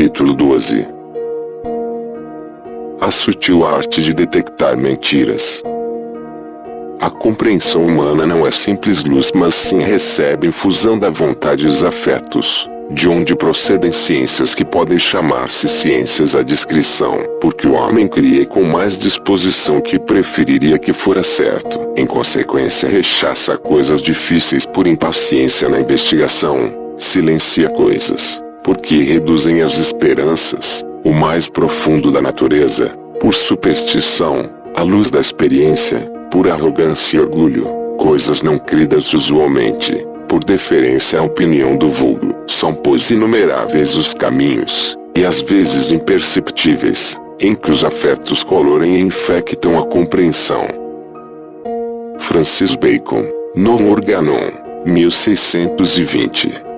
Capítulo 12. A sutil arte de detectar mentiras. A compreensão humana não é simples luz, mas sim recebe infusão da vontade e os afetos, de onde procedem ciências que podem chamar-se ciências à discrição, porque o homem cria com mais disposição que preferiria que fora certo. Em consequência, rechaça coisas difíceis por impaciência na investigação, silencia coisas, porque reduzem as esperanças, o mais profundo da natureza, por superstição, à luz da experiência, por arrogância e orgulho, coisas não cridas usualmente, por deferência à opinião do vulgo. São pois inumeráveis os caminhos, e às vezes imperceptíveis, em que os afetos colorem e infectam a compreensão. Francis Bacon, Non Organon, 1620.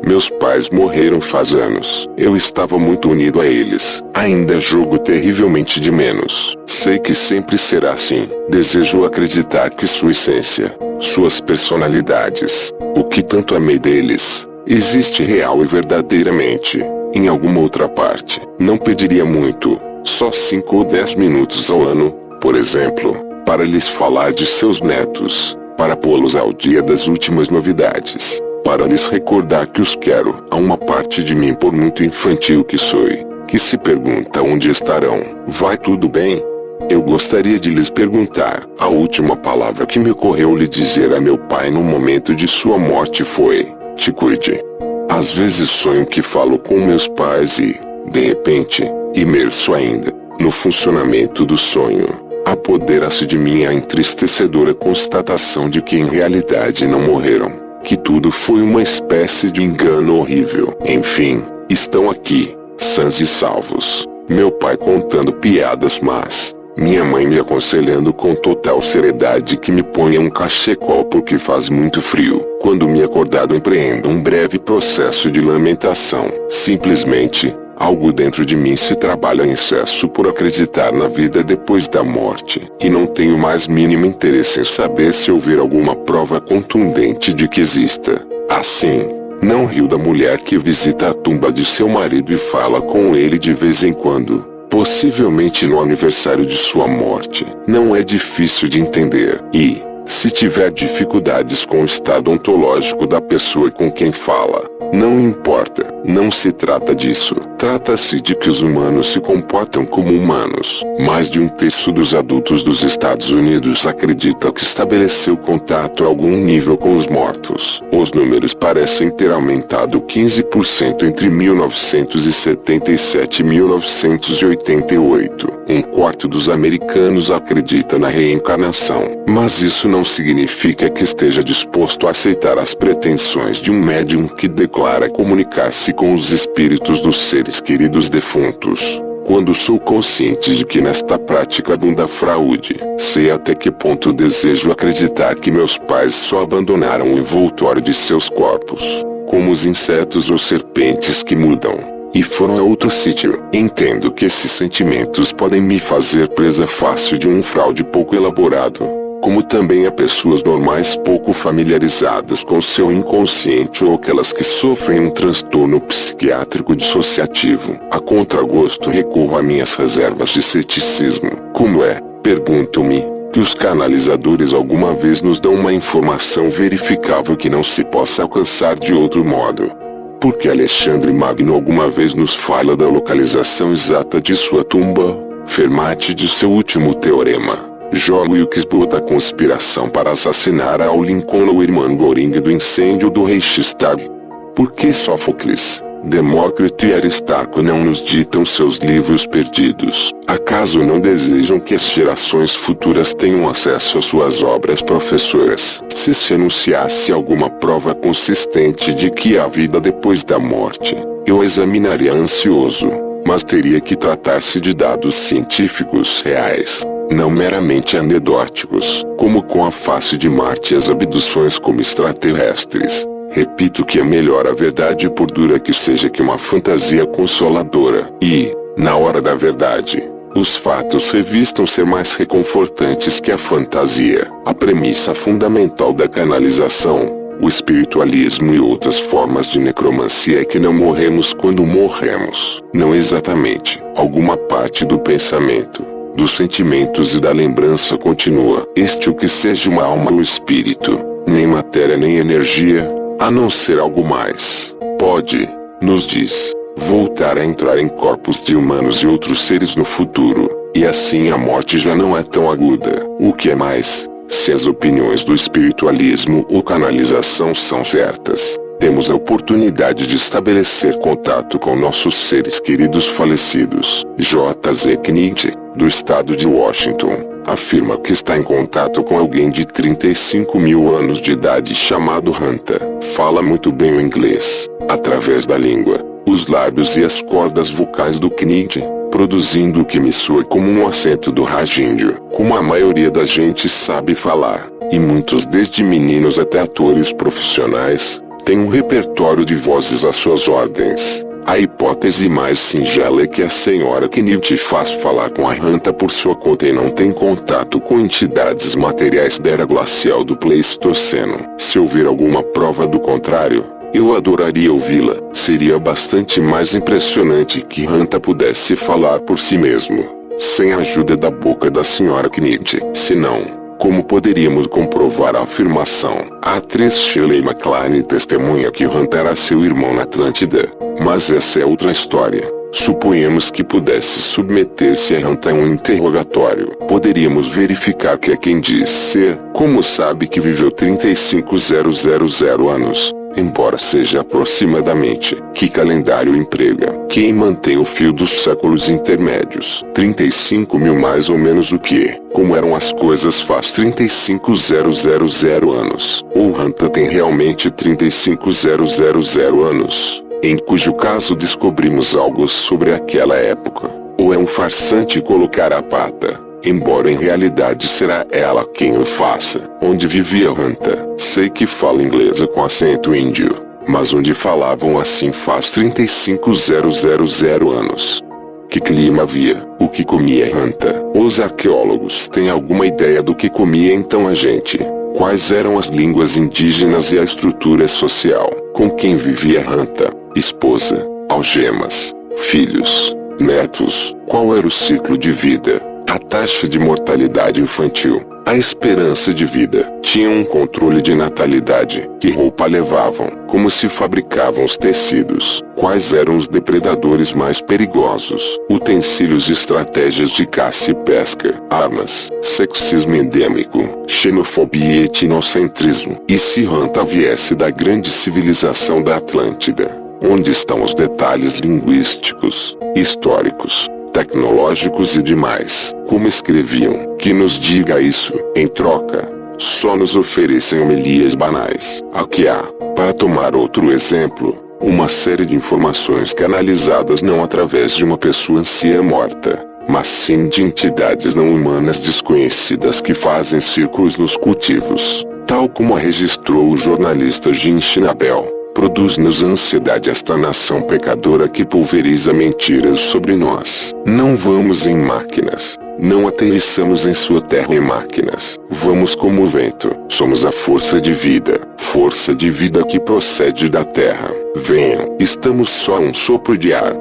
Meus pais morreram faz anos. Eu estava muito unido a eles. Ainda julgo terrivelmente de menos. Sei que sempre será assim. Desejo acreditar que sua essência, suas personalidades, o que tanto amei deles, existe real e verdadeiramente, em alguma outra parte. Não pediria muito, só 5 ou 10 minutos ao ano, por exemplo, para lhes falar de seus netos, para pô-los ao dia das últimas novidades, para lhes recordar que os quero. Há uma parte de mim, por muito infantil que sou, que se pergunta onde estarão. Vai tudo bem? Eu gostaria de lhes perguntar. A última palavra que me ocorreu lhe dizer a meu pai no momento de sua morte foi: te cuide. Às vezes sonho que falo com meus pais e, de repente, imerso ainda no funcionamento do sonho, apodera-se de mim a entristecedora constatação de que em realidade não morreram, que tudo foi uma espécie de engano horrível. Enfim, estão aqui, sãs e salvos, meu pai contando piadas más, minha mãe me aconselhando com total seriedade que me ponha um cachecol porque faz muito frio. Quando me acordado empreendo um breve processo de lamentação. Simplesmente, algo dentro de mim se trabalha em excesso por acreditar na vida depois da morte, e não tenho mais mínimo interesse em saber se houver alguma prova contundente de que exista. Assim, não rio da mulher que visita a tumba de seu marido e fala com ele de vez em quando, possivelmente no aniversário de sua morte. Não é difícil de entender, e, se tiver dificuldades com o estado ontológico da pessoa com quem fala, não importa, não se trata disso. Trata-se de que os humanos se comportam como humanos. Mais de 1/3 dos adultos dos Estados Unidos acredita que estabeleceu contato a algum nível com os mortos. Os números parecem ter aumentado 15% entre 1977 e 1988. 1/4 dos americanos acredita na reencarnação. Mas isso não significa que esteja disposto a aceitar as pretensões de um médium que declara comunicar-se com os espíritos dos seres queridos defuntos. Quando sou consciente de que nesta prática abunda fraude, sei até que ponto desejo acreditar que meus pais só abandonaram o envoltório de seus corpos, como os insetos ou serpentes que mudam, e foram a outro sítio. Entendo que esses sentimentos podem me fazer presa fácil de um fraude pouco elaborado, como também há pessoas normais pouco familiarizadas com seu inconsciente ou aquelas que sofrem um transtorno psiquiátrico dissociativo. A contragosto recorro a minhas reservas de ceticismo. Como é, pergunto-me, que os canalizadores alguma vez nos dão uma informação verificável que não se possa alcançar de outro modo? Porque Alexandre Magno alguma vez nos fala da localização exata de sua tumba, Fermat de seu último teorema, John Wilkes Booth a conspiração para assassinar Al Lincoln ou Irmã Göring do incêndio do Reichstag? Por que Sófocles, Demócrito e Aristarco não nos ditam seus livros perdidos? Acaso não desejam que as gerações futuras tenham acesso às suas obras professoras? Se se anunciasse alguma prova consistente de que há vida depois da morte, eu a examinaria ansioso, mas teria que tratar-se de dados científicos reais, não meramente anedóticos, como com a face de Marte e as abduções como extraterrestres. Repito que é melhor a verdade, por dura que seja, que uma fantasia consoladora, e, na hora da verdade, os fatos revistam ser mais reconfortantes que a fantasia. A premissa fundamental da canalização, o espiritualismo e outras formas de necromancia é que não morremos quando morremos. Não exatamente. Alguma parte do pensamento, dos sentimentos e da lembrança continua. Este o que seja uma alma ou espírito, nem matéria nem energia, a não ser algo mais, pode, nos diz, voltar a entrar em corpos de humanos e outros seres no futuro, e assim a morte já não é tão aguda. O que é mais, se as opiniões do espiritualismo ou canalização são certas, temos a oportunidade de estabelecer contato com nossos seres queridos falecidos. J.Z. Knight, do estado de Washington, afirma que está em contato com alguém de 35 mil anos de idade chamado Hanta. Fala muito bem o inglês, através da língua, os lábios e as cordas vocais do Knight, produzindo o que me soa como um acento do rajíndio, como a maioria da gente sabe falar, e muitos desde meninos até atores profissionais, têm um repertório de vozes às suas ordens. A hipótese mais singela é que a senhora Knight faz falar com a Hanta por sua conta e não tem contato com entidades materiais da era glacial do Pleistoceno. Se houver alguma prova do contrário, eu adoraria ouvi-la. Seria bastante mais impressionante que Hanta pudesse falar por si mesmo, sem a ajuda da boca da senhora Knight. Se não, como poderíamos comprovar a afirmação? A atriz Shirley MacLaine testemunha que Hanta era seu irmão na Atlântida, mas essa é outra história. Suponhamos que pudesse submeter-se a Hanta a um interrogatório. Poderíamos verificar que é quem diz ser. Como sabe que viveu 35.000 anos? Embora seja aproximadamente, que calendário emprega? Quem mantém o fio dos séculos intermédios? 35 mil mais ou menos o que? Como eram as coisas faz 35.000 anos? Ou Hanta tem realmente 35.000 anos? Em cujo caso descobrimos algo sobre aquela época? Ou é um farsante colocar a pata? Embora em realidade será ela quem o faça. Onde vivia Hanta? Sei que fala inglesa com acento índio, mas onde falavam assim faz 35.000 anos. Que clima havia? O que comia Hanta? Os arqueólogos têm alguma ideia do que comia então a gente? Quais eram as línguas indígenas e a estrutura social? Com quem vivia Hanta? Esposa, algemas, filhos, netos? Qual era o ciclo de vida? A taxa de mortalidade infantil, a esperança de vida, tinham um controle de natalidade, que roupa levavam, como se fabricavam os tecidos, quais eram os depredadores mais perigosos, utensílios e estratégias de caça e pesca, armas, sexismo endêmico, xenofobia e etnocentrismo. E se Hanta viesse da grande civilização da Atlântida? Onde estão os detalhes linguísticos, históricos, tecnológicos e demais? Como escreviam? Que nos diga isso. Em troca, só nos oferecem homilias banais. Aqui há, para tomar outro exemplo, uma série de informações canalizadas não através de uma pessoa anciã morta, mas sim de entidades não humanas desconhecidas que fazem círculos nos cultivos, tal como a registrou o jornalista Jim Schnabel. Produz-nos ansiedade esta nação pecadora que pulveriza mentiras sobre nós. Não vamos em máquinas. Não aterrissamos em sua terra em máquinas. Vamos como o vento. Somos a força de vida que procede da terra. Venham. Estamos só a um sopro de ar.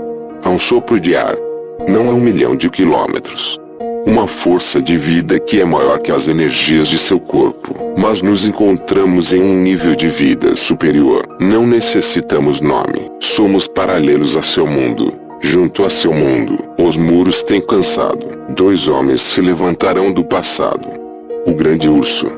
A um sopro de ar. Não a 1 milhão de quilômetros. Uma força de vida que é maior que as energias de seu corpo. Mas nos encontramos em um nível de vida superior. Não necessitamos nome. Somos paralelos a seu mundo. Junto a seu mundo, os muros têm cansado. 2 homens se levantarão do passado. O grande urso.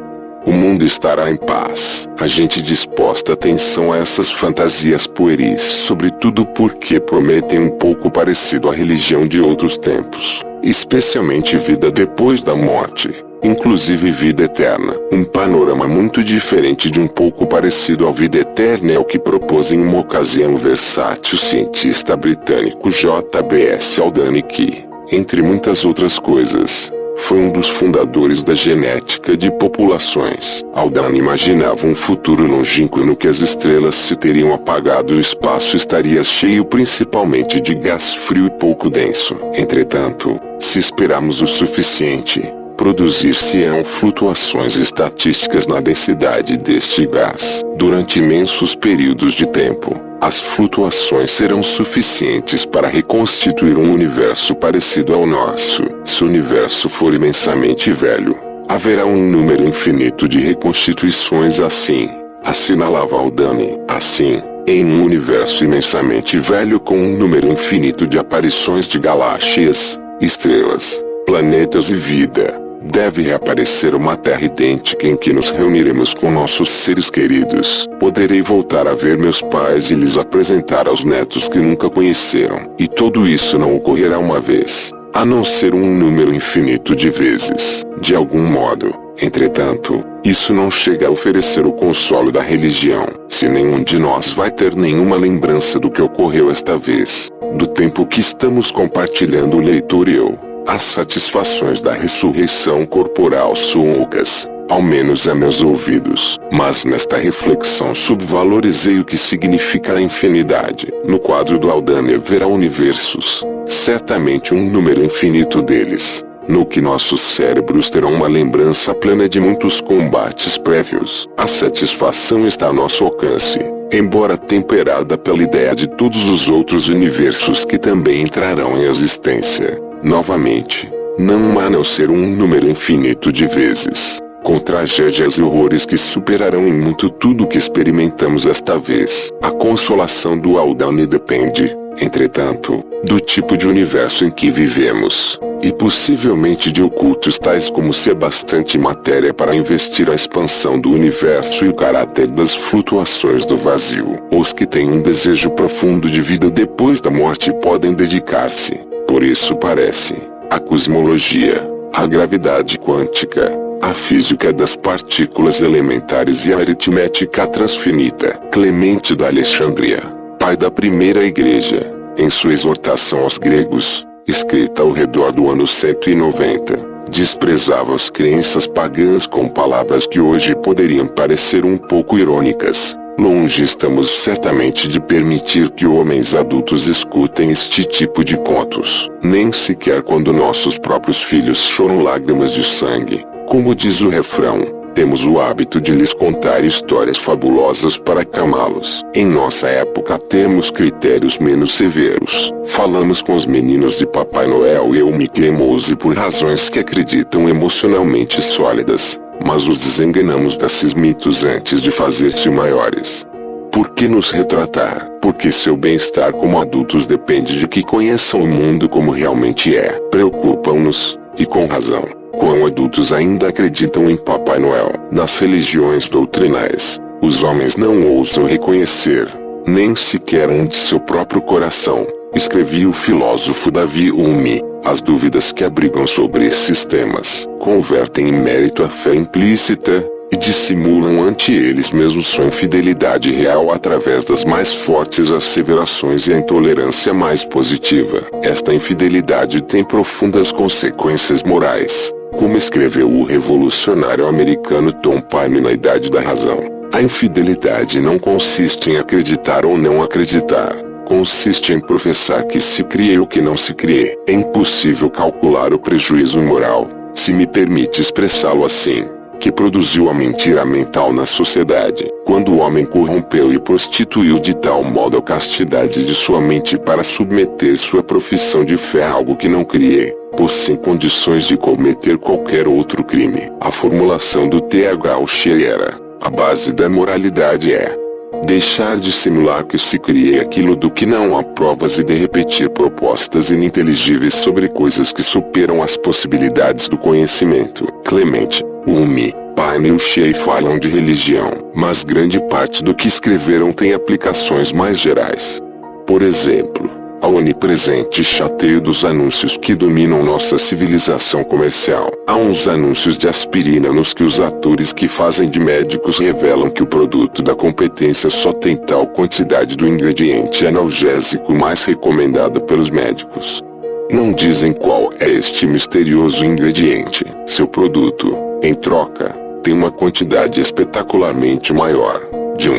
O mundo estará em paz. A gente disposta atenção a essas fantasias pueris, sobretudo porque prometem um pouco parecido à religião de outros tempos. Especialmente vida depois da morte. Inclusive vida eterna. Um panorama muito diferente de um pouco parecido à vida eterna é o que propôs em uma ocasião o versátil cientista britânico J.B.S. Haldane que, entre muitas outras coisas, foi um dos fundadores da genética de populações. Haldane imaginava um futuro longínquo no que as estrelas se teriam apagado e o espaço estaria cheio principalmente de gás frio e pouco denso. Entretanto, se esperarmos o suficiente, produzir-se-ão flutuações estatísticas na densidade deste gás. Durante imensos períodos de tempo, as flutuações serão suficientes para reconstituir um universo parecido ao nosso. Se o universo for imensamente velho, haverá um número infinito de reconstituições assim, assinalava Aldani. Assim, em um universo imensamente velho com um número infinito de aparições de galáxias, estrelas, planetas e vida, deve reaparecer uma Terra idêntica em que nos reuniremos com nossos seres queridos. Poderei voltar a ver meus pais e lhes apresentar aos netos que nunca conheceram. E tudo isso não ocorrerá uma vez, a não ser um número infinito de vezes. De algum modo, entretanto, isso não chega a oferecer o consolo da religião, se nenhum de nós vai ter nenhuma lembrança do que ocorreu esta vez, do tempo que estamos compartilhando o leitor e eu. As satisfações da ressurreição corporal soam ocas, ao menos a meus ouvidos. Mas nesta reflexão subvalorizei o que significa a infinidade. No quadro do Aldani haverá universos, certamente um número infinito deles, no que nossos cérebros terão uma lembrança plena de muitos combates prévios. A satisfação está a nosso alcance, embora temperada pela ideia de todos os outros universos que também entrarão em existência. Novamente, não há a não ser um número infinito de vezes, com tragédias e horrores que superarão em muito tudo o que experimentamos esta vez. A consolação do Aldani depende, entretanto, do tipo de universo em que vivemos, e possivelmente de ocultos tais como ser bastante matéria para investir a expansão do universo e o caráter das flutuações do vazio. Os que têm um desejo profundo de vida depois da morte podem dedicar-se, por isso parece, à cosmologia, à gravidade quântica, à física das partículas elementares e à aritmética transfinita. Clemente da Alexandria, pai da primeira igreja, em sua exortação aos gregos, escrita ao redor do ano 190, desprezava as crenças pagãs com palavras que hoje poderiam parecer um pouco irônicas. Longe estamos certamente de permitir que homens adultos escutem este tipo de contos, nem sequer quando nossos próprios filhos choram lágrimas de sangue. Como diz o refrão, temos o hábito de lhes contar histórias fabulosas para acalmá-los. Em nossa época temos critérios menos severos. Falamos com os meninos de Papai Noel e o Mickey Mouse por razões que acreditam emocionalmente sólidas, mas os desenganamos desses mitos antes de fazer-se maiores. Por que nos retratar? Porque seu bem-estar como adultos depende de que conheçam o mundo como realmente é. Preocupam-nos, e com razão, quão adultos ainda acreditam em Papai Noel. Nas religiões doutrinais, os homens não ousam reconhecer, nem sequer ante seu próprio coração, escrevia o filósofo Davi Hume, as dúvidas que abrigam sobre esses temas, convertem em mérito a fé implícita, e dissimulam ante eles mesmos sua infidelidade real através das mais fortes asseverações e a intolerância mais positiva. Esta infidelidade tem profundas consequências morais, como escreveu o revolucionário americano Tom Paine na Idade da Razão. A infidelidade não consiste em acreditar ou não acreditar, consiste em professar que se crê o que não se crê. É impossível calcular o prejuízo moral, se me permite expressá-lo assim, que produziu a mentira mental na sociedade, quando o homem corrompeu e prostituiu de tal modo a castidade de sua mente para submeter sua profissão de fé a algo que não crê, pôs-se em condições de cometer qualquer outro crime. A formulação do T.H. Ushey era: a base da moralidade é deixar de simular que se crie aquilo do que não há provas e de repetir propostas ininteligíveis sobre coisas que superam as possibilidades do conhecimento. Clemente, Hume, Paine e Ushey falam de religião, mas grande parte do que escreveram tem aplicações mais gerais. Por exemplo, a onipresente chateio dos anúncios que dominam nossa civilização comercial. Há uns anúncios de aspirina nos que os atores que fazem de médicos revelam que o produto da competência só tem tal quantidade do ingrediente analgésico mais recomendado pelos médicos. Não dizem qual é este misterioso ingrediente. Seu produto, em troca, tem uma quantidade espetacularmente maior, de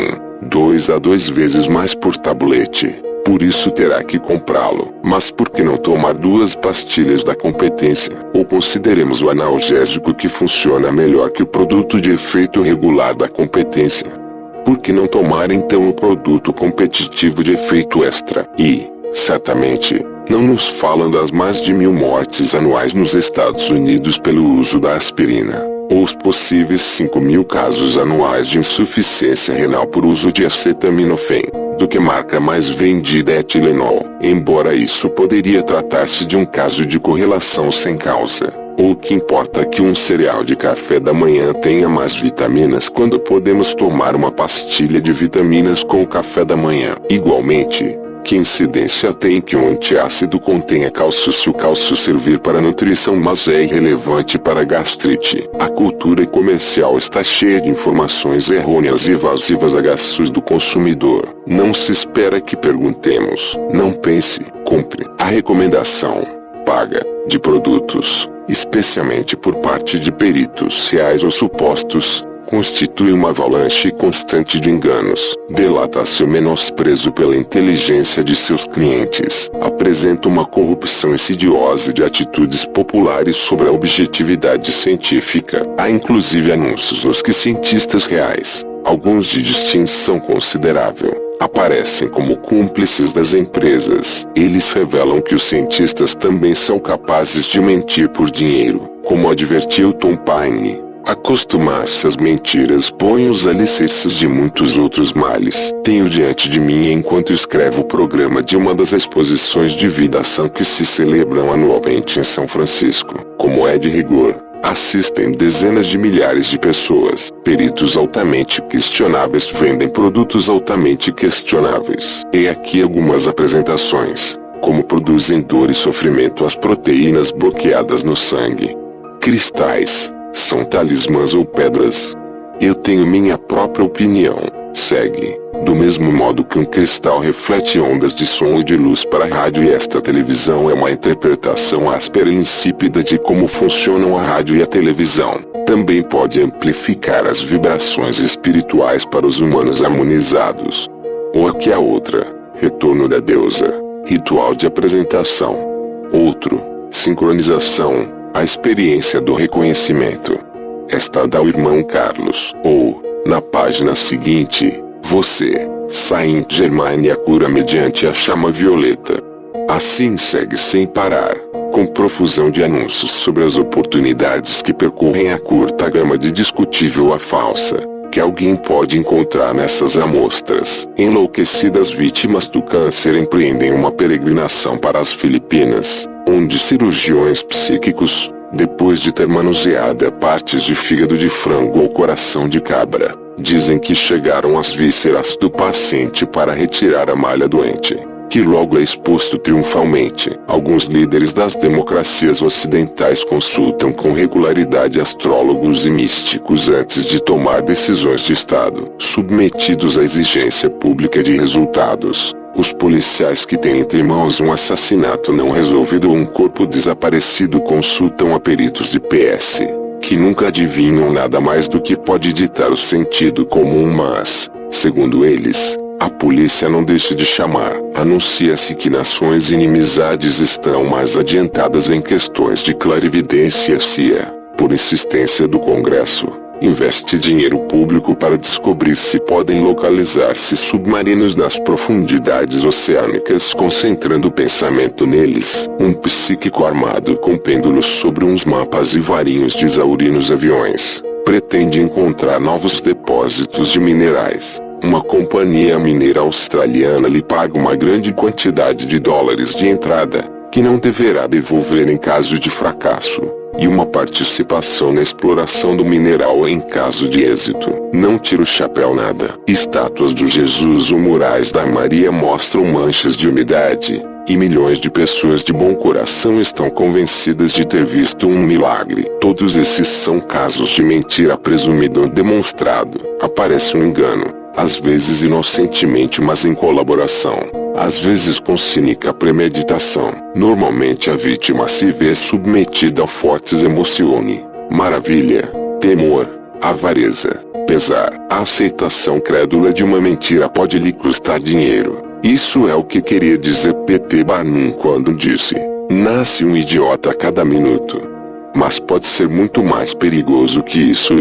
2 a 2 vezes mais por tablete, Por isso terá que comprá-lo. Mas por que não tomar 2 pastilhas da competência? Ou consideremos o analgésico que funciona melhor que o produto de efeito regular da competência? Por que não tomar então o produto competitivo de efeito extra? E, certamente, não nos falam das mais de 1000 mortes anuais nos Estados Unidos pelo uso da aspirina, ou os possíveis 5.000 casos anuais de insuficiência renal por uso de acetaminofén, do que marca mais vendida é Tilenol, embora isso poderia tratar-se de um caso de correlação sem causa. O que importa é que um cereal de café da manhã tenha mais vitaminas quando podemos tomar uma pastilha de vitaminas com o café da manhã. Igualmente, que incidência tem que um antiácido contenha cálcio se o cálcio servir para nutrição mas é irrelevante para a gastrite? A cultura comercial está cheia de informações errôneas e evasivas a gastos do consumidor. Não se espera que perguntemos, não pense, compre. A recomendação paga de produtos, especialmente por parte de peritos reais ou supostos, constitui uma avalanche constante de enganos, delata seu menosprezo pela inteligência de seus clientes, apresenta uma corrupção insidiosa de atitudes populares sobre a objetividade científica. Há inclusive anúncios nos que cientistas reais, alguns de distinção considerável, aparecem como cúmplices das empresas. Eles revelam que os cientistas também são capazes de mentir por dinheiro, como advertiu Tom Paine. Acostumar-se às mentiras põe os alicerces de muitos outros males. Tenho diante de mim enquanto escrevo o programa de uma das exposições de vida-ação que se celebram anualmente em São Francisco. Como é de rigor, assistem dezenas de milhares de pessoas. Peritos altamente questionáveis vendem produtos altamente questionáveis. E aqui algumas apresentações. Como produzem dor e sofrimento as proteínas bloqueadas no sangue. Cristais. São talismãs ou pedras? Eu tenho minha própria opinião. Segue. Do mesmo modo que um cristal reflete ondas de som e de luz para a rádio e esta televisão é uma interpretação áspera e insípida de como funcionam a rádio e a televisão, também pode amplificar as vibrações espirituais para os humanos harmonizados. Ou aqui a outra, retorno da deusa, ritual de apresentação. Outro, sincronização. A experiência do reconhecimento. Esta dá ao irmão Carlos. Ou, na página seguinte, você, Saint-Germain a cura mediante a chama violeta. Assim segue sem parar, com profusão de anúncios sobre as oportunidades que percorrem a curta gama de discutível a falsa, que alguém pode encontrar nessas amostras. Enlouquecidas vítimas do câncer empreendem uma peregrinação para as Filipinas, onde cirurgiões psíquicos, depois de ter manuseado partes de fígado de frango ou coração de cabra, dizem que chegaram às vísceras do paciente para retirar a malha doente, que logo é exposto triunfalmente. Alguns líderes das democracias ocidentais consultam com regularidade astrólogos e místicos antes de tomar decisões de Estado, submetidos à exigência pública de resultados. Os policiais que têm entre mãos um assassinato não resolvido ou um corpo desaparecido consultam a peritos de PS, que nunca adivinham nada mais do que pode ditar o sentido comum mas, segundo eles, a polícia não deixa de chamar. Anuncia-se que nações inimizades estão mais adiantadas em questões de clarividência. CIA, por insistência do Congresso, investe dinheiro público para descobrir se podem localizar-se submarinos nas profundidades oceânicas, concentrando o pensamento neles. Um psíquico armado com pêndulos sobre uns mapas e varinhos de exaurinos aviões, pretende encontrar novos depósitos de minerais. Uma companhia mineira australiana lhe paga uma grande quantidade de dólares de entrada, que não deverá devolver em caso de fracasso, e uma participação na exploração do mineral em caso de êxito. Não tira o chapéu nada. Estátuas do Jesus ou murais da Maria mostram manchas de umidade, e milhões de pessoas de bom coração estão convencidas de ter visto um milagre. Todos esses são casos de mentira presumida ou demonstrado. Aparece um engano, às vezes inocentemente mas em colaboração, às vezes com cínica premeditação. Normalmente a vítima se vê submetida a fortes emoções, maravilha, temor, avareza, pesar. A aceitação crédula de uma mentira pode lhe custar dinheiro, Isso é o que queria dizer P.T. Barnum quando disse: nasce um idiota a cada minuto. Mas pode ser muito mais perigoso que isso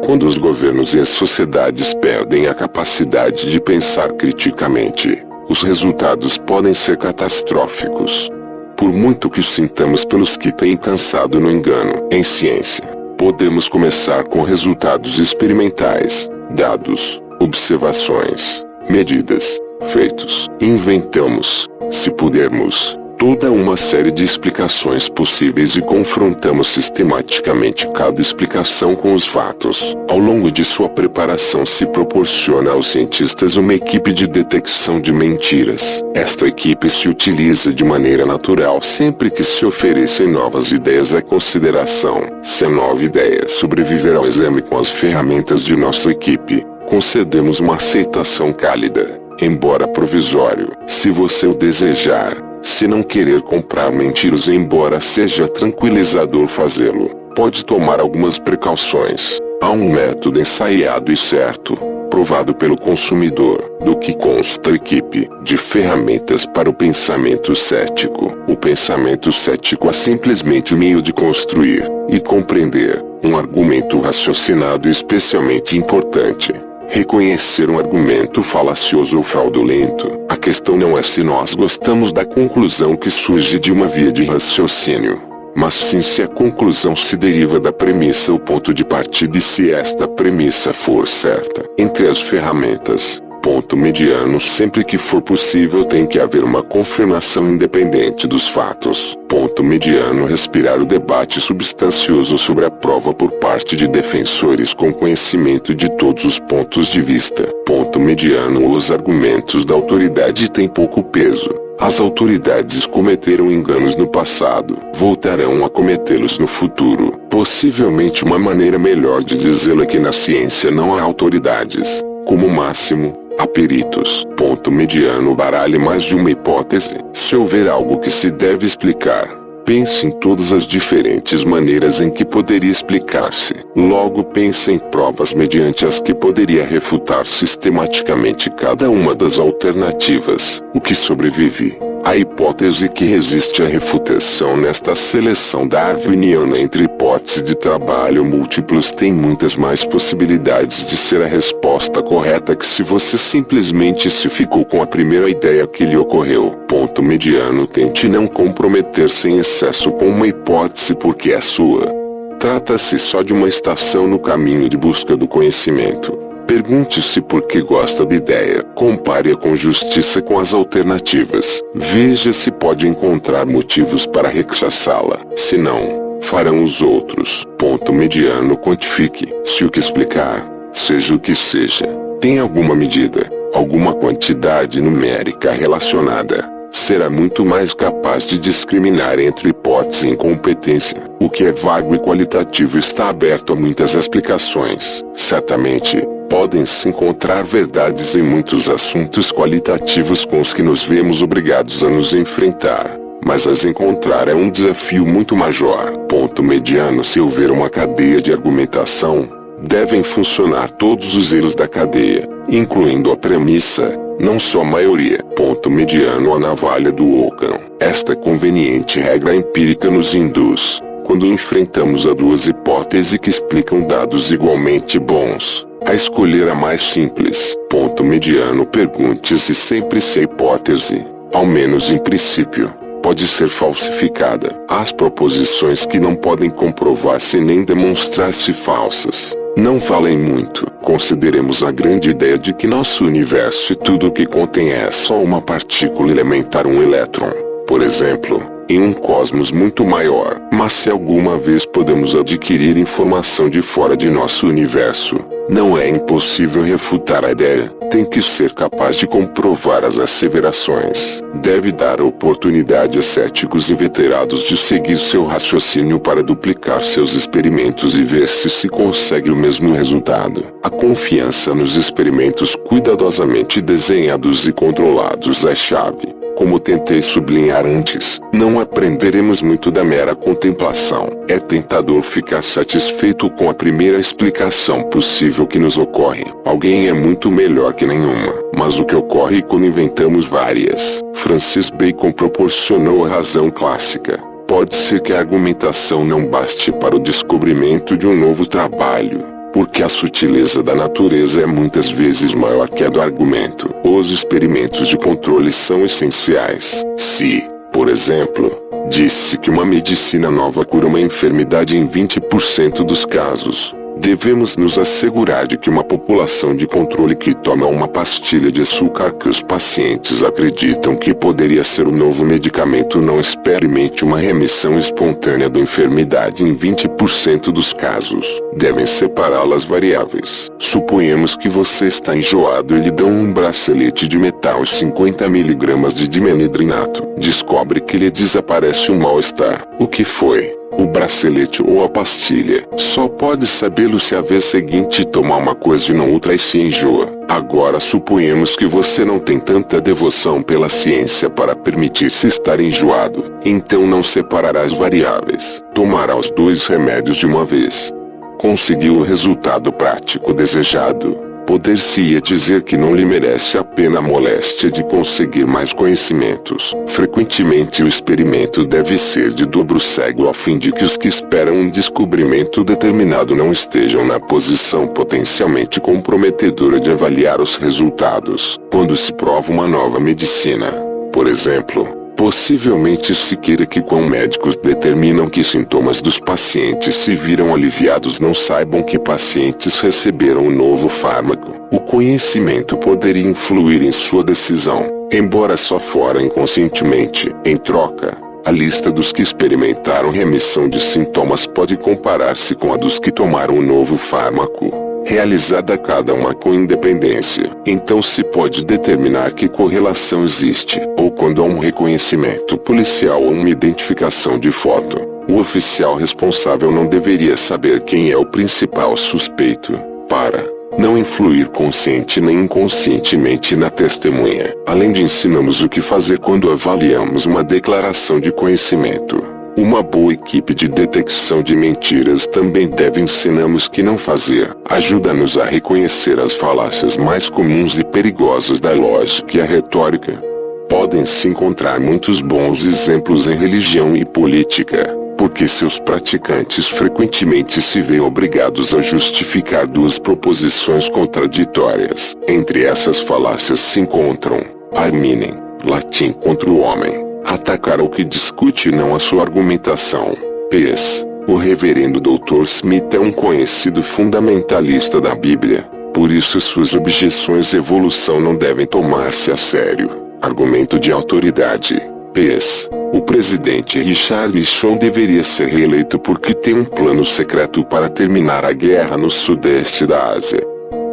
quando os governos e as sociedades perdem a capacidade de pensar criticamente, os resultados podem ser catastróficos. Por muito que sintamos pelos que têm cansado no engano, em ciência, podemos começar com resultados experimentais, dados, observações, medidas, feitos. Inventamos, se pudermos, toda uma série de explicações possíveis e confrontamos sistematicamente cada explicação com os fatos. Ao longo de sua preparação se proporciona aos cientistas uma equipe de detecção de mentiras. Esta equipe se utiliza de maneira natural sempre que se oferecem novas ideias à consideração. Se a nova ideia sobreviver ao exame com as ferramentas de nossa equipe, concedemos uma aceitação cálida, embora provisório, se você o desejar. Se não querer comprar mentiras, embora seja tranquilizador fazê-lo, pode tomar algumas precauções. Há um método ensaiado e certo, provado pelo consumidor, do que consta a equipe de ferramentas para o pensamento cético. O pensamento cético é simplesmente o meio de construir e compreender um argumento raciocinado especialmente importante. Reconhecer um argumento falacioso ou fraudulento. A questão não é se nós gostamos da conclusão que surge de uma via de raciocínio, mas sim se a conclusão se deriva da premissa ou ponto de partida e se esta premissa for certa. Entre as ferramentas, ponto mediano sempre que for possível tem que haver uma confirmação independente dos fatos. Ponto mediano respirar o debate substancioso sobre a prova por parte de defensores com conhecimento de todos os pontos de vista. Ponto mediano os argumentos da autoridade têm pouco peso. As autoridades cometeram enganos no passado, voltarão a cometê-los no futuro. Possivelmente uma maneira melhor de dizê-lo é que na ciência não há autoridades. Como máximo, há peritos. Ponto mediano baralhe mais de uma hipótese. Se houver algo que se deve explicar, pense em todas as diferentes maneiras em que poderia explicar-se. Logo pense em provas mediante as que poderia refutar sistematicamente cada uma das alternativas. O que sobrevive? A hipótese que resiste à refutação. Nesta seleção darwiniana entre hipóteses de trabalho múltiplos tem muitas mais possibilidades de ser a resposta correta que se você simplesmente se ficou com a primeira ideia que lhe ocorreu. Ponto mediano tente não comprometer-se em excesso com uma hipótese porque é sua. Trata-se só de uma estação no caminho de busca do conhecimento. Pergunte-se por que gosta da ideia. Compare-a com justiça com as alternativas. Veja se pode encontrar motivos para rechaçá-la. Se não, farão os outros. Ponto mediano quantifique. Se o que explicar, seja o que seja, tem alguma medida, alguma quantidade numérica relacionada, será muito mais capaz de discriminar entre hipótese e incompetência. O que é vago e qualitativo está aberto a muitas explicações. Certamente, podem-se encontrar verdades em muitos assuntos qualitativos com os que nos vemos obrigados a nos enfrentar, mas as encontrar é um desafio muito maior. Ponto mediano se houver uma cadeia de argumentação, devem funcionar todos os elos da cadeia, incluindo a premissa, não só a maioria. Ponto mediano a navalha do Ockham. Esta conveniente regra empírica nos induz, quando enfrentamos a duas hipóteses que explicam dados igualmente bons, a escolher a mais simples. Ponto mediano pergunte-se sempre se a hipótese, ao menos em princípio, pode ser falsificada. As proposições que não podem comprovar-se nem demonstrar-se falsas não valem muito. Consideremos a grande ideia de que nosso universo e tudo o que contém é só uma partícula elementar, um elétron, por exemplo, em um cosmos muito maior. Mas se alguma vez podemos adquirir informação de fora de nosso universo, não é impossível refutar a ideia. Tem que ser capaz de comprovar as asseverações. Deve dar oportunidade a céticos inveterados de seguir seu raciocínio para duplicar seus experimentos e ver se consegue o mesmo resultado. A confiança nos experimentos cuidadosamente desenhados e controlados é chave. Como tentei sublinhar antes, não aprenderemos muito da mera contemplação. É tentador ficar satisfeito com a primeira explicação possível que nos ocorre. Alguém é muito melhor que nenhuma, Mas o que ocorre quando inventamos várias? Francis Bacon proporcionou a razão clássica. Pode ser que a argumentação não baste para o descobrimento de um novo trabalho, porque a sutileza da natureza é muitas vezes maior que a do argumento. Os experimentos de controle são essenciais. Se, por exemplo, disse que uma medicina nova cura uma enfermidade em 20% dos casos, devemos nos assegurar de que uma população de controle que toma uma pastilha de açúcar que os pacientes acreditam que poderia ser o novo medicamento não experimente uma remissão espontânea da enfermidade em 20% dos casos. Devem separá-las variáveis. Suponhamos que você está enjoado e lhe dão um bracelete de metal e 50 mg de dimenidrinato. Descobre que lhe desaparece o mal-estar. O que foi? O bracelete ou a pastilha? Só pode sabê-lo se a vez seguinte tomar uma coisa e não outra e se enjoa. Agora suponhamos que você não tem tanta devoção pela ciência para permitir-se estar enjoado. Então não separará as variáveis. Tomará os dois remédios de uma vez. Conseguiu o resultado prático desejado. Poder-se-ia dizer que não lhe merece a pena a moléstia de conseguir mais conhecimentos. Frequentemente o experimento deve ser de dobro cego a fim de que os que esperam um descobrimento determinado não estejam na posição potencialmente comprometedora de avaliar os resultados. Quando se prova uma nova medicina, por exemplo, possivelmente se queira que quando médicos determinam que sintomas dos pacientes se viram aliviados não saibam que pacientes receberam um novo fármaco. O conhecimento poderia influir em sua decisão, embora só fora inconscientemente. Em troca, a lista dos que experimentaram remissão de sintomas pode comparar-se com a dos que tomaram um novo fármaco, realizada cada uma com independência. Então se pode determinar que correlação existe, ou quando há um reconhecimento policial ou uma identificação de foto, o oficial responsável não deveria saber quem é o principal suspeito, para não influir consciente nem inconscientemente na testemunha. Além de ensinamos o que fazer quando avaliamos uma declaração de conhecimento. Uma boa equipe de detecção de mentiras também deve ensinar-nos que não fazer. Ajuda-nos a reconhecer as falácias mais comuns e perigosas da lógica e a retórica. Podem-se encontrar muitos bons exemplos em religião e política, porque seus praticantes frequentemente se veem obrigados a justificar duas proposições contraditórias. Entre essas falácias se encontram ad hominem, latim contra o homem. Atacar o que discute e não a sua argumentação. P.S. O reverendo Dr. Smith é um conhecido fundamentalista da Bíblia, por isso suas objeções à evolução não devem tomar-se a sério. Argumento de autoridade. P.S. O presidente Richard Nixon deveria ser reeleito porque tem um plano secreto para terminar a guerra no sudeste da Ásia.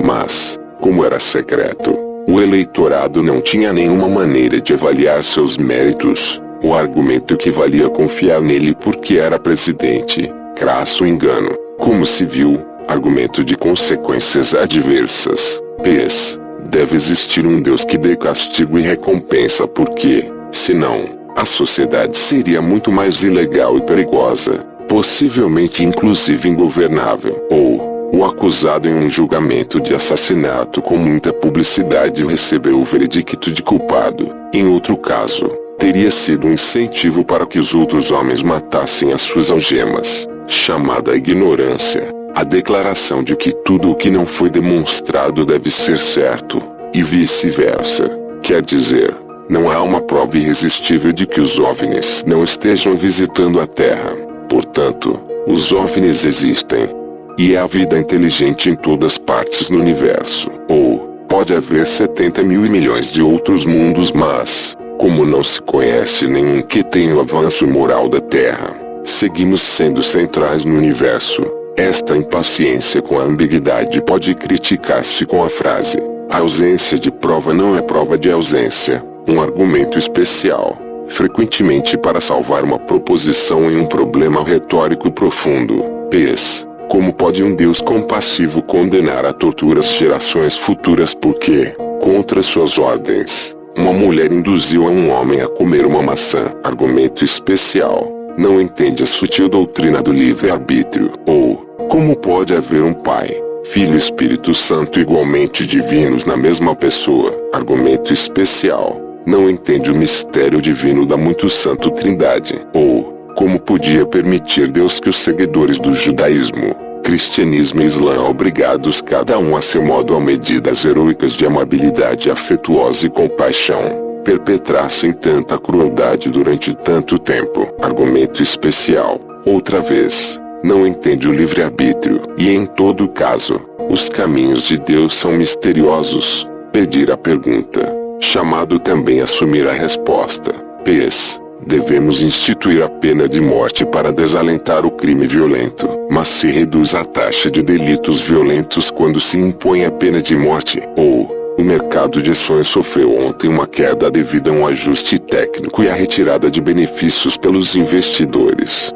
Mas, como era secreto, o eleitorado não tinha nenhuma maneira de avaliar seus méritos. O argumento equivalia a confiar nele porque era presidente. Crasso engano. Como se viu, argumento de consequências adversas. P.S. Deve existir um Deus que dê castigo e recompensa porque, senão, a sociedade seria muito mais ilegal e perigosa, possivelmente inclusive ingovernável. Ou, o acusado em um julgamento de assassinato com muita publicidade recebeu o veredicto de culpado. Em outro caso, teria sido um incentivo para que os outros homens matassem as suas algemas, chamada ignorância. A declaração de que tudo o que não foi demonstrado deve ser certo, e vice-versa. Quer dizer, não há uma prova irresistível de que os OVNIs não estejam visitando a Terra. Portanto, os OVNIs existem. E há vida inteligente em todas partes no universo. Ou, pode haver 70 mil milhões de outros mundos, mas, como não se conhece nenhum que tenha o avanço moral da Terra, seguimos sendo centrais no universo. Esta impaciência com a ambiguidade pode criticar-se com a frase: a ausência de prova não é prova de ausência. Um argumento especial, frequentemente para salvar uma proposição em um problema retórico profundo. P.S. Como pode um Deus compassivo condenar a tortura as gerações futuras porque, contra suas ordens, uma mulher induziu a um homem a comer uma maçã? Argumento especial. Não entende a sutil doutrina do livre-arbítrio. Ou, como pode haver um pai, Filho e Espírito Santo igualmente divinos na mesma pessoa. Argumento especial. Não entende o mistério divino da muito santo Trindade. Ou, como podia permitir Deus que os seguidores do judaísmo, cristianismo e islã, obrigados cada um a seu modo a medidas heroicas de amabilidade afetuosa e compaixão, perpetrassem tanta crueldade durante tanto tempo. Argumento especial. Outra vez, não entende o livre-arbítrio, e em todo caso, os caminhos de Deus são misteriosos. Pedir a pergunta, chamado também assumir a resposta. PS. Devemos instituir a pena de morte para desalentar o crime violento, mas se reduz a taxa de delitos violentos quando se impõe a pena de morte. Ou, o mercado de ações sofreu ontem uma queda devido a um ajuste técnico e a retirada de benefícios pelos investidores.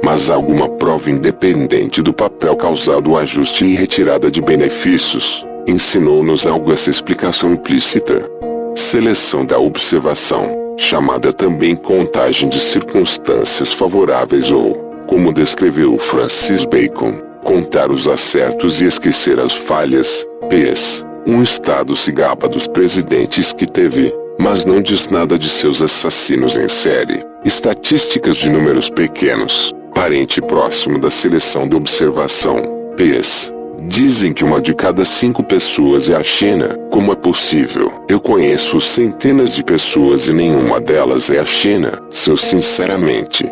Mas há alguma prova independente do papel causado o ajuste e retirada de benefícios? Ensinou-nos algo essa explicação implícita. Seleção da observação, chamada também contagem de circunstâncias favoráveis ou, como descreveu Francis Bacon, contar os acertos e esquecer as falhas. PS. Um Estado se gaba dos presidentes que teve, mas não diz nada de seus assassinos em série. Estatísticas de números pequenos, parente próximo da seleção de observação. PS. Dizem que 1 de cada 5 pessoas é a China. Como é possível? Eu conheço centenas de pessoas e nenhuma delas é a China. Seu sinceramente.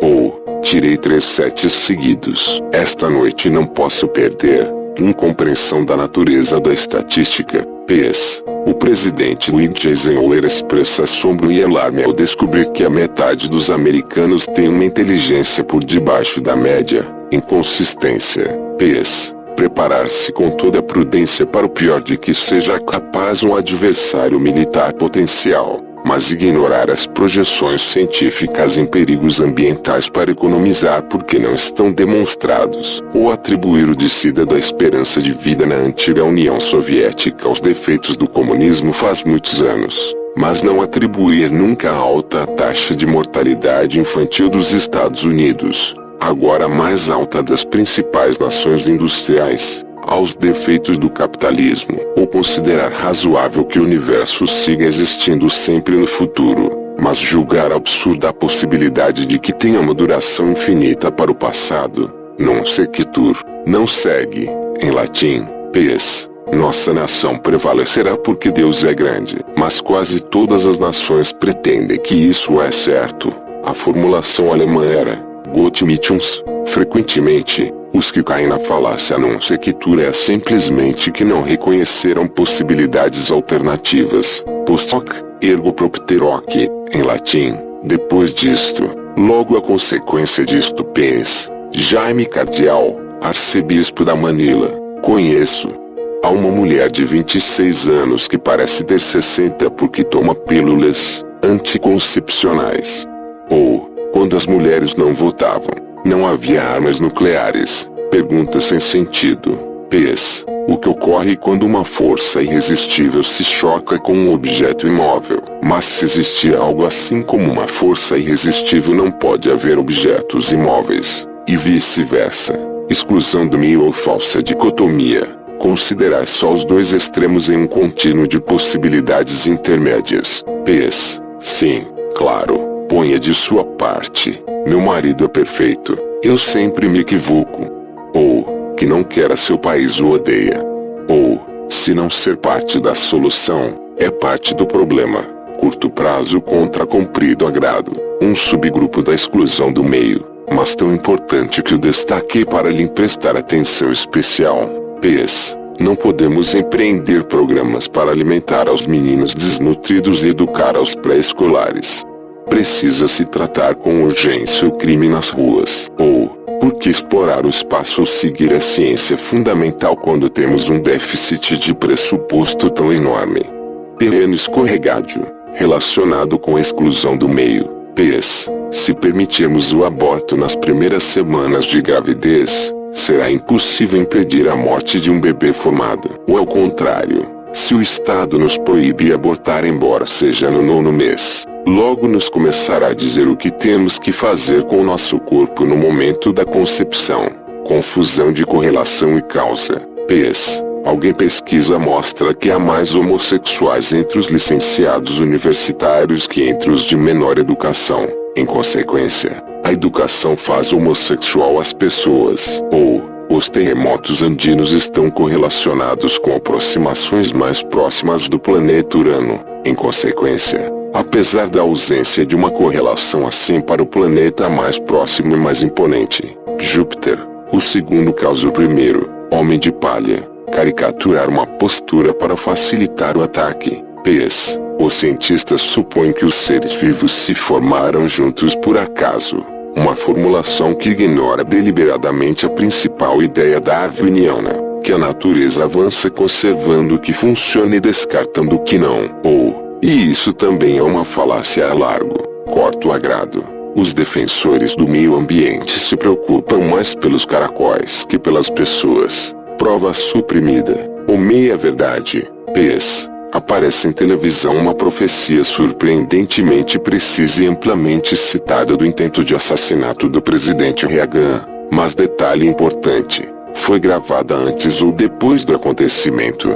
Ou, tirei 3 sets seguidos. Esta noite não posso perder. Incompreensão da natureza da estatística. PS. O presidente Dwight Eisenhower expressa assombro e alarme ao descobrir que a metade dos americanos tem uma inteligência por debaixo da média. Inconsistência. PS. Preparar-se com toda a prudência para o pior de que seja capaz um adversário militar potencial, mas ignorar as projeções científicas em perigos ambientais para economizar porque não estão demonstrados, ou atribuir o descida da esperança de vida na antiga União Soviética aos defeitos do comunismo faz muitos anos, mas não atribuir nunca a alta taxa de mortalidade infantil dos Estados Unidos, agora a mais alta das principais nações industriais, aos defeitos do capitalismo, ou considerar razoável que o universo siga existindo sempre no futuro, mas julgar absurda a possibilidade de que tenha uma duração infinita para o passado. Non sequitur, não segue, em latim. PS. Nossa nação prevalecerá porque Deus é grande, mas quase todas as nações pretendem que isso é certo. A formulação alemã era Gott mit uns. Frequentemente, os que caem na falácia non sequitur é simplesmente que não reconheceram possibilidades alternativas. Post hoc, ergo propter hoc, em latim. Depois disto, logo a consequência disto. PS. Jaime Cardial, arcebispo da Manila. Conheço. Há uma mulher de 26 anos que parece ter 60 porque toma pílulas anticoncepcionais. Ou, quando as mulheres não votavam, não havia armas nucleares. Pergunta sem sentido. PS. O que ocorre quando uma força irresistível se choca com um objeto imóvel? Mas se existir algo assim como uma força irresistível, não pode haver objetos imóveis. E vice-versa. Exclusão do meio ou falsa dicotomia. Considerar só os dois extremos em um contínuo de possibilidades intermédias. PS. Sim, claro. Ponha de sua parte. Meu marido é perfeito. Eu sempre me equivoco. Ou, que não quer a seu país o odeia. Ou, se não ser parte da solução, é parte do problema. Curto prazo contra comprido agrado. Um subgrupo da exclusão do meio, mas tão importante que o destaquei para lhe prestar atenção especial. PS. Não podemos empreender programas para alimentar aos meninos desnutridos e educar aos pré-escolares. Precisa-se tratar com urgência o crime nas ruas. Ou, por que explorar o espaço ou seguir a ciência fundamental quando temos um déficit de pressuposto tão enorme? Terreno escorregadio, relacionado com a exclusão do meio. PS. Se permitirmos o aborto nas primeiras semanas de gravidez, será impossível impedir a morte de um bebê formado. Ou ao contrário, se o Estado nos proíbe abortar embora seja no 9º mês, logo nos começará a dizer o que temos que fazer com o nosso corpo no momento da concepção. Confusão de correlação e causa. PS. Alguém pesquisa mostra que há mais homossexuais entre os licenciados universitários que entre os de menor educação. Em consequência, a educação faz homossexual as pessoas. Ou, os terremotos andinos estão correlacionados com aproximações mais próximas do planeta Urano. Em consequência, apesar da ausência de uma correlação assim para o planeta mais próximo e mais imponente, Júpiter, o segundo causa o primeiro, Homem de Palha, caricaturar uma postura para facilitar o ataque. PS. Os cientistas supõem que os seres vivos se formaram juntos por acaso. Uma formulação que ignora deliberadamente a principal ideia darwiniana, que a natureza avança conservando o que funciona e descartando o que não. E isso também é uma falácia a largo, curto agrado. Os defensores do meio ambiente se preocupam mais pelos caracóis que pelas pessoas. Prova suprimida, ou meia-verdade. PS. Aparece em televisão uma profecia surpreendentemente precisa e amplamente citada do intento de assassinato do presidente Reagan. Mas detalhe importante, foi gravada antes ou depois do acontecimento.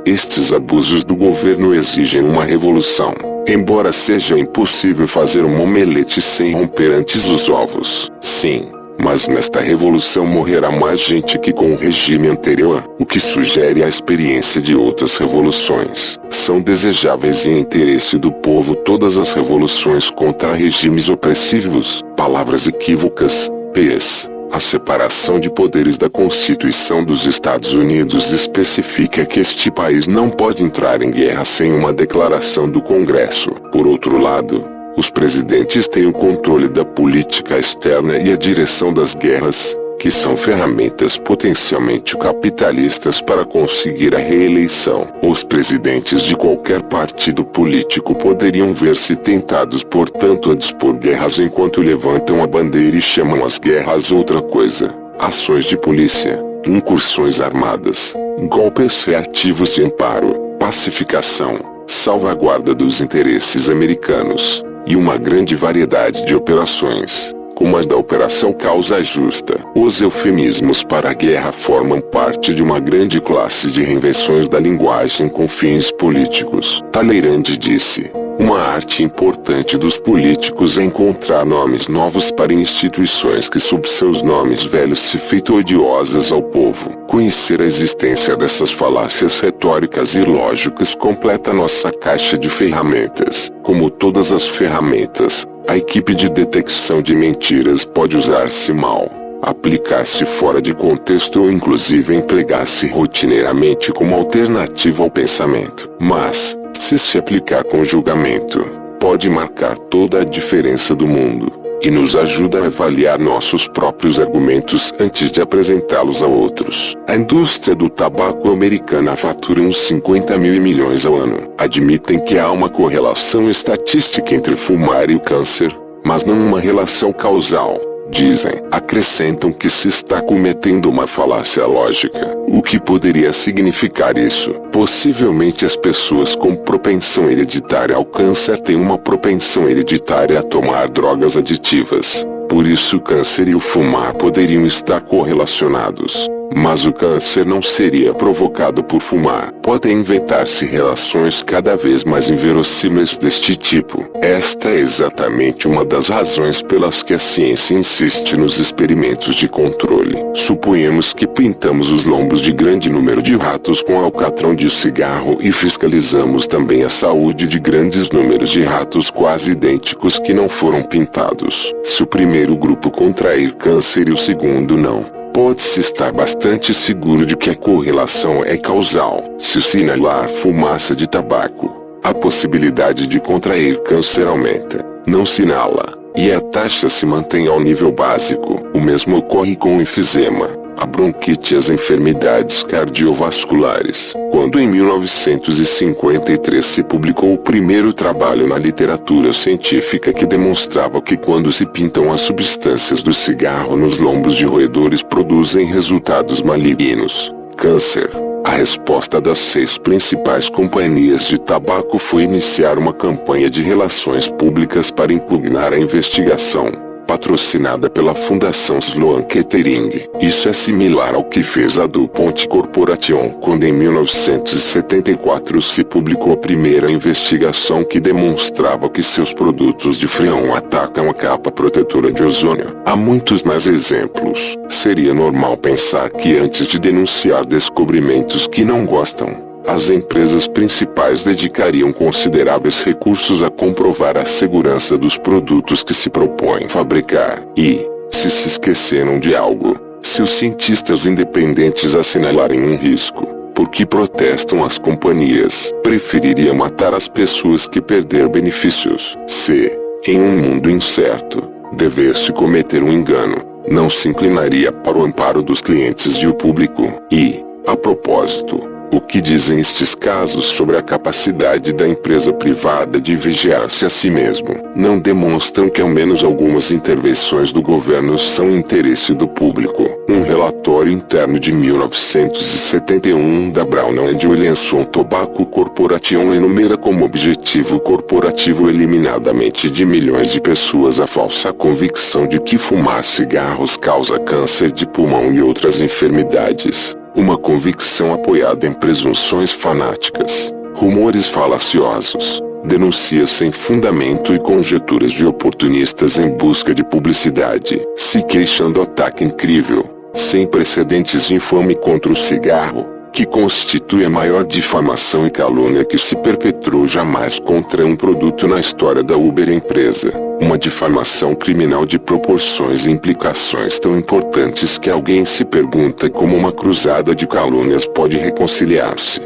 Estes abusos do governo exigem uma revolução. Embora seja impossível fazer um omelete sem romper antes os ovos. Sim. Mas nesta revolução morrerá mais gente que com o regime anterior, o que sugere a experiência de outras revoluções. São desejáveis e em interesse do povo todas as revoluções contra regimes opressivos. Palavras equívocas. PS. A separação de poderes da Constituição dos Estados Unidos especifica que este país não pode entrar em guerra sem uma declaração do Congresso. Por outro lado, os presidentes têm o controle da política externa e a direção das guerras, que são ferramentas potencialmente capitalistas para conseguir a reeleição. Os presidentes de qualquer partido político poderiam ver-se tentados portanto a dispor guerras enquanto levantam a bandeira e chamam as guerras outra coisa. Ações de polícia, incursões armadas, golpes reativos de amparo, pacificação, salvaguarda dos interesses americanos. E uma grande variedade de operações, como as da Operação Causa Justa. Os eufemismos para a guerra formam parte de uma grande classe de reinvenções da linguagem com fins políticos. Talleyrand disse, uma arte importante dos políticos é encontrar nomes novos para instituições que sob seus nomes velhos se feitam odiosas ao povo. Conhecer a existência dessas falácias retóricas e lógicas completa nossa caixa de ferramentas. Como todas as ferramentas, a equipe de detecção de mentiras pode usar-se mal, aplicar-se fora de contexto ou inclusive empregar-se rotineiramente como alternativa ao pensamento. Mas, se aplicar com julgamento, pode marcar toda a diferença do mundo, e nos ajuda a avaliar nossos próprios argumentos antes de apresentá-los a outros. A indústria do tabaco americana fatura uns 50 mil milhões ao ano. Admitem que há uma correlação estatística entre fumar e o câncer, mas não uma relação causal. Dizem, acrescentam que se está cometendo uma falácia lógica. O que poderia significar isso? Possivelmente as pessoas com propensão hereditária ao câncer têm uma propensão hereditária a tomar drogas aditivas. Por isso o câncer e o fumar poderiam estar correlacionados. Mas o câncer não seria provocado por fumar. Podem inventar-se relações cada vez mais inverossímeis deste tipo. Esta é exatamente uma das razões pelas que a ciência insiste nos experimentos de controle. Suponhamos que pintamos os lombos de grande número de ratos com alcatrão de cigarro e fiscalizamos também a saúde de grandes números de ratos quase idênticos que não foram pintados. Se o primeiro grupo contrair câncer e o segundo não, pode-se estar bastante seguro de que a correlação é causal. Se se inalar fumaça de tabaco, a possibilidade de contrair câncer aumenta. Não se inala, e a taxa se mantém ao nível básico. O mesmo ocorre com o enfisema, a bronquite e as enfermidades cardiovasculares. Quando em 1953 se publicou o primeiro trabalho na literatura científica que demonstrava que quando se pintam as substâncias do cigarro nos lombos de roedores produzem resultados malignos, câncer, a resposta das 6 principais companhias de tabaco foi iniciar uma campanha de relações públicas para impugnar a investigação. patrocinada pela Fundação Sloan Kettering. Isso é similar ao que fez a DuPont Corporation quando em 1974 se publicou a primeira investigação que demonstrava que seus produtos de freon atacam a capa protetora de ozônio. Há muitos mais exemplos. Seria normal pensar que antes de denunciar descobrimentos que não gostam, as empresas principais dedicariam consideráveis recursos a comprovar a segurança dos produtos que se propõem fabricar. E, se esqueceram de algo, se os cientistas independentes assinalarem um risco, por que protestam as companhias? Preferiria matar as pessoas que perder benefícios. Se, em um mundo incerto, devesse cometer um engano, não se inclinaria para o amparo dos clientes e o público. E, a propósito, o que dizem estes casos sobre a capacidade da empresa privada de vigiar-se a si mesmo? Não demonstram que ao menos algumas intervenções do governo são interesse do público. Um relatório interno de 1971 da Brown & Williamson Tobacco Corporation enumera como objetivo corporativo eliminar da mente de milhões de pessoas a falsa convicção de que fumar cigarros causa câncer de pulmão e outras enfermidades. Uma convicção apoiada em presunções fanáticas, rumores falaciosos, denúncias sem fundamento e conjecturas de oportunistas em busca de publicidade, se queixando do ataque incrível, sem precedentes e infame contra o cigarro, que constitui a maior difamação e calúnia que se perpetrou jamais contra um produto na história da Uber empresa. Uma difamação criminal de proporções e implicações tão importantes que alguém se pergunta como uma cruzada de calúnias pode reconciliar-se.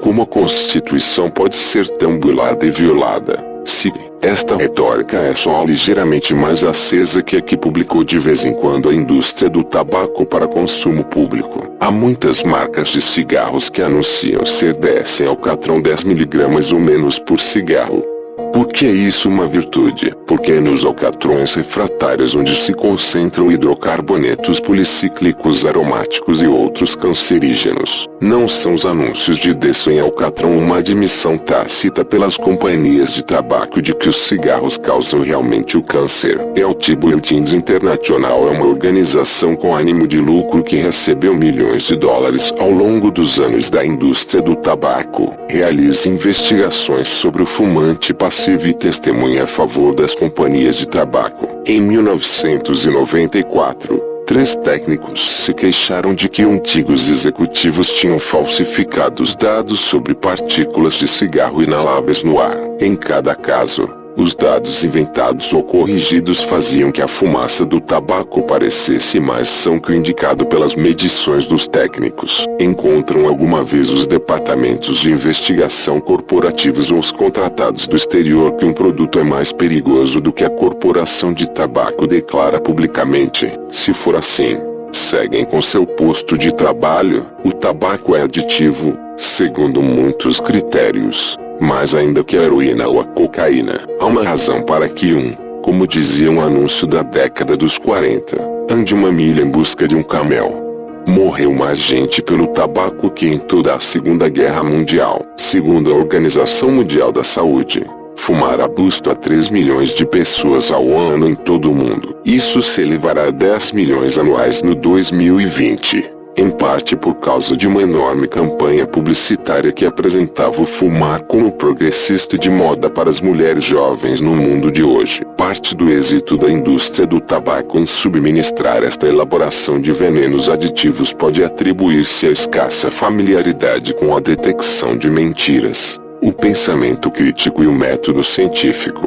Como a Constituição pode ser tão burlada e violada, se esta retórica é só ligeiramente mais acesa que a que publicou de vez em quando a indústria do tabaco para consumo público. Há muitas marcas de cigarros que anunciam ser descem alcatrão 10 mg ou menos por cigarro. Por que é isso uma virtude? Porque é nos alcatrões refratários onde se concentram hidrocarbonetos policíclicos aromáticos e outros cancerígenos. Não são os anúncios de desço em alcatrão uma admissão tácita pelas companhias de tabaco de que os cigarros causam realmente o câncer. LT Bulletins International é uma organização com ânimo de lucro que recebeu milhões de dólares ao longo dos anos da indústria do tabaco. Realiza investigações sobre o fumante passivo e testemunha a favor das companhias de tabaco. Em 1994, 3 técnicos se queixaram de que antigos executivos tinham falsificado os dados sobre partículas de cigarro inaláveis no ar. Em cada caso, os dados inventados ou corrigidos faziam que a fumaça do tabaco parecesse mais sã que o indicado pelas medições dos técnicos. Encontram alguma vez os departamentos de investigação corporativos ou os contratados do exterior que um produto é mais perigoso do que a corporação de tabaco declara publicamente? Se for assim, seguem com seu posto de trabalho. O tabaco é aditivo, segundo muitos critérios, mais ainda que a heroína ou a cocaína. Há uma razão para que como dizia um anúncio da década dos 40, ande uma milha em busca de um camel. Morreu mais gente pelo tabaco que em toda a Segunda Guerra Mundial. Segundo a Organização Mundial da Saúde, fumar assusta 3 milhões de pessoas ao ano em todo o mundo. Isso se elevará a 10 milhões anuais no 2020. Em parte por causa de uma enorme campanha publicitária que apresentava o fumar como progressista de moda para as mulheres jovens no mundo de hoje. Parte do êxito da indústria do tabaco em subministrar esta elaboração de venenos aditivos pode atribuir-se à escassa familiaridade com a detecção de mentiras, o pensamento crítico e o método científico.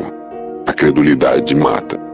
A credulidade mata.